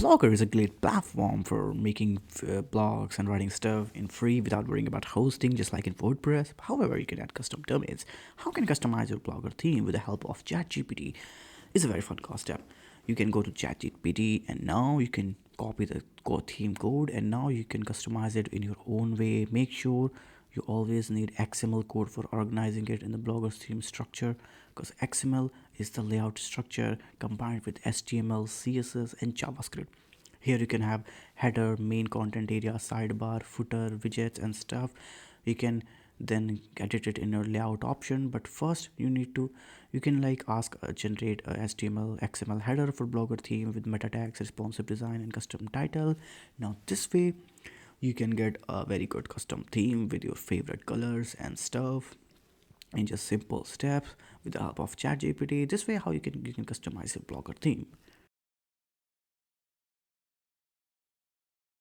Blogger is a great platform for making blogs and writing stuff in free without worrying about hosting, just like in WordPress. However, you can add custom domains. How can you customize your Blogger theme with the help of ChatGPT? It's a very fun step. You can go to ChatGPT and now you can copy the theme code and now you can customize it in your own way. Make sure you always need XML code for organizing it in the Blogger theme structure because XML is the layout structure combined with HTML, CSS, and JavaScript. Here you can have header, main content area, sidebar, footer, widgets, and stuff. You can then edit it in your layout option, but first you can like ask generate a HTML XML header for Blogger theme with meta tags, responsive design, and custom title. Now this way you can get a very good custom theme with your favorite colors and stuff in just simple steps with the help of ChatGPT. This way how you can customize your Blogger theme.